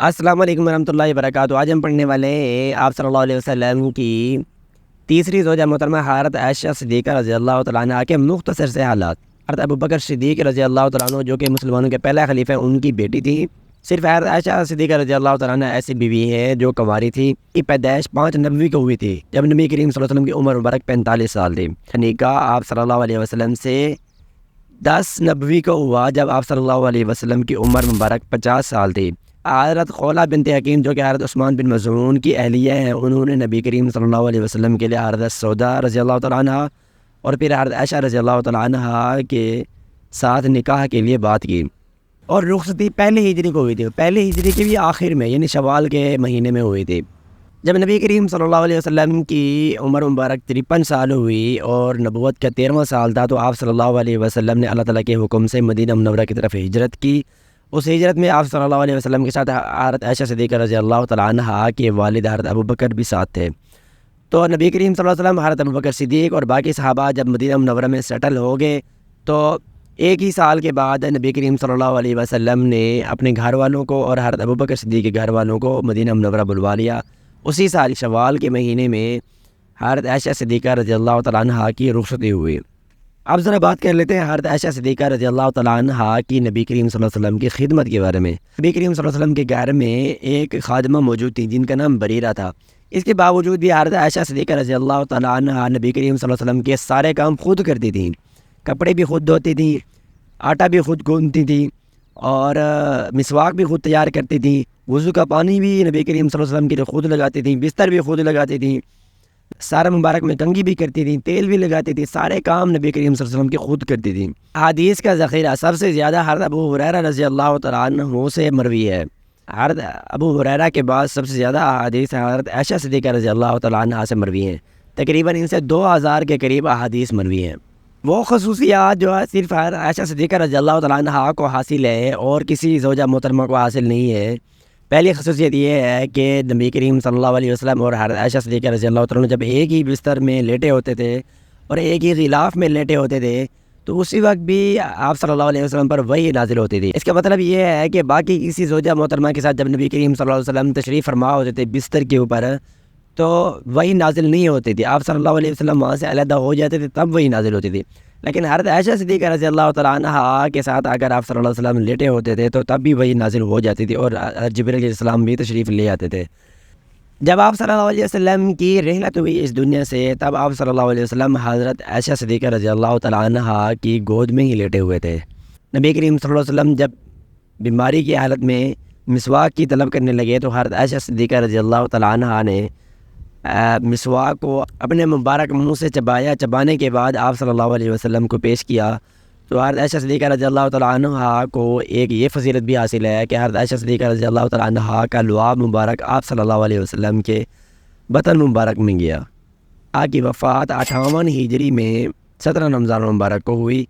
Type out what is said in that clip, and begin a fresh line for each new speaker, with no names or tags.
السلام علیکم ورحمۃ اللہ وبرکاتہ۔ آج ہم پڑھنے والے ہیں آپ صلی اللہ علیہ وسلم کی تیسری زوجہ محترمہ حضرت عائشہ صدیقہ رضی اللہ تعالیٰ عنہ کے مختصر سے حالات۔ حضرت ابوبکر صدیق رضی اللہ تعالیٰ عنہ جو کہ مسلمانوں کے پہلا خلیفہ ہیں، ان کی بیٹی تھی۔ صرف حضرت عائشہ صدیقہ رضی اللہ تعالیٰ عنہ ایسی بیوی ہے جو کنواری تھی۔ کی پیدائش 5 نبوی کو ہوئی تھی جب نبی کریم صلی اللہ علیہ وسلم کی عمر مبارک 45 سال تھی۔ نکاح آپ صلی اللہ علیہ وسلم سے 10 نبوی کو ہوا جب آپ صلی اللہ علیہ وسلم کی عمر مبارک 50 سال تھی۔ حضرت خولہ بنت حکیم جو کہ حضرت عثمان بن مظعون کی اہلیہ ہیں، انہوں نے نبی کریم صلی اللہ علیہ وسلم کے لیے حضرت سودا رضی اللہ تعالیٰ عنہ اور پھر حضرت عائشہ رضی اللہ تعالیٰ عنہ کے ساتھ نکاح کے لیے بات کی، اور رخصتی پہلے ہجری کو ہوئی تھی۔ پہلے ہجری کے بھی آخر میں یعنی شوال کے مہینے میں ہوئی تھی۔ جب نبی کریم صلی اللہ علیہ وسلم کی عمر مبارک 53 سال ہوئی اور نبوت کا 13واں سال تھا، تو آپ صلی اللہ علیہ وسلم نے اللہ تعالیٰ کے حکم سے مدینہ منورہ کی طرف ہجرت کی۔ اس ہجرت میں آپ صلی اللہ علیہ وسلم کے ساتھ حضرت عائشہ صدیقہ رضی اللہ تعالیٰ عنہ کے والد حضرت ابوبکر بھی ساتھ تھے۔ تو نبی کریم صلی اللہ علیہ وسلم، حضرت ابوبکر صدیق اور باقی صحابہ جب مدینہ منورہ میں سیٹل ہو گئے، تو ایک ہی سال کے بعد نبی کریم صلی اللہ علیہ وسلم نے اپنے گھر والوں کو اور حضرت ابوبکر صدیق کے گھر والوں کو مدینہ منورہ بلوا لیا۔ اسی سال شوال کے مہینے میں حضرت عائشہ صدیقہ رضی اللہ تعالیٰ عنہ کی رخصتی ہوئی۔ اب ذرا بات کر لیتے ہیں حضرت عائشہ صدیقہ رضی اللہ تعالیٰ عنہ کی نبی کریم صلی اللہ علیہ وسلم کی خدمت کے بارے میں۔ نبی کریم صلی اللہ علیہ وسلم کے گھر میں ایک خادمہ موجود تھی جن کا نام بریرہ تھا۔ اس کے باوجود بھی حضرت عائشہ صدیقہ رضی اللہ تعالیٰ عنہ نبی کریم صلی اللہ علیہ وسلم کے سارے کام خود کرتی تھیں۔ کپڑے بھی خود دھوتی تھیں، آٹا بھی خود گوندتی تھیں، اور مسواک بھی خود تیار کرتی تھیں۔ وضو کا پانی بھی نبی کریم صلی اللہ علیہ وسلم کے لیے خود لگاتی تھیں، بستر بھی خود لگاتی تھیں، سارا مبارک میں کنگھی بھی کرتی تھیں، تیل بھی لگاتی تھی، سارے کام نبی کریم صلی اللہ علیہ وسلم کی خود کرتی تھیں۔ حدیث کا ذخیرہ سب سے زیادہ حضرت ابو ہریرہ رضی اللہ تعالیٰ عنہ سے مروی ہے۔ حضرت ابو ہریرہ کے بعد سب سے زیادہ احادیث حضرت عائشہ صدیقہ رضی اللہ تعالیٰ عنہ سے مروی ہیں۔ تقریباً ان سے 2000 کے قریب احادیث مروی ہیں۔ وہ خصوصیات جو ہے صرف حضرت عائشہ صدیقہ رضی اللہ تعالیٰ عنہ کو حاصل ہے اور کسی زوجہ محترمہ کو حاصل نہیں ہے۔ پہلی خصوصیت یہ ہے کہ نبی کریم صلی اللہ علیہ وسلم اور حضرت عائشہ صدیقہ رضی اللہ تعالیٰ عنہ جب ایک ہی بستر میں لیٹے ہوتے تھے اور ایک ہی غلاف میں لیٹے ہوتے تھے، تو اسی وقت بھی آپ صلی اللہ علیہ وسلم پر وحی نازل ہوتی تھی۔ اس کا مطلب یہ ہے کہ باقی کسی زوجہ محترمہ کے ساتھ جب نبی کریم صلی اللہ علیہ وسلم تشریف فرما ہوتے تھے بستر کے اوپر، تو وحی نازل نہیں ہوتی تھی۔ آپ صلی اللہ علیہ وسلم وہاں سے علیحدہ ہو جاتے تھے تب وحی نازل ہوتی تھی۔ لیکن حضرت عائشہ صدیقہ رضی اللہ تعالیٰ عنہ کے ساتھ اگر آپ صلی اللہ علیہ وسلم لیٹے ہوتے تھے تو تب بھی وحی نازل ہو جاتی تھی، اور جبرائیل علیہ السلام بھی تشریف لے آتے تھے۔ جب آپ صلی اللہ علیہ وسلم کی رحلت ہوئی اس دنیا سے، تب آپ صلی اللہ علیہ وسلم حضرت عائشہ صدیقہ رضی اللہ تعالیٰ عنہ کی گود میں ہی لیٹے ہوئے تھے۔ نبی کریم صلی اللہ علیہ وسلم جب بیماری کی حالت میں مسواک کی طلب کرنے لگے تو حضرت عائشہ صدیقہ رضی اللہ تعالیٰ عنہ نے مسواک کو اپنے مبارک منہ سے چبایا۔ چبانے کے بعد آپ صلی اللہ علیہ وسلم کو پیش کیا، تو حضرت عائشہ صدیقہ رضی اللہ تعالیٰ عنہ کو ایک یہ فضیلت بھی حاصل ہے کہ حضرت عائشہ صدیقہ رضی اللہ تعالیٰ عنہ کا لعاب مبارک آپ صلی اللہ علیہ وسلم کے بطن مبارک میں گیا۔ آپ کی وفات 58 ہجری میں 17 رمضان مبارک کو ہوئی۔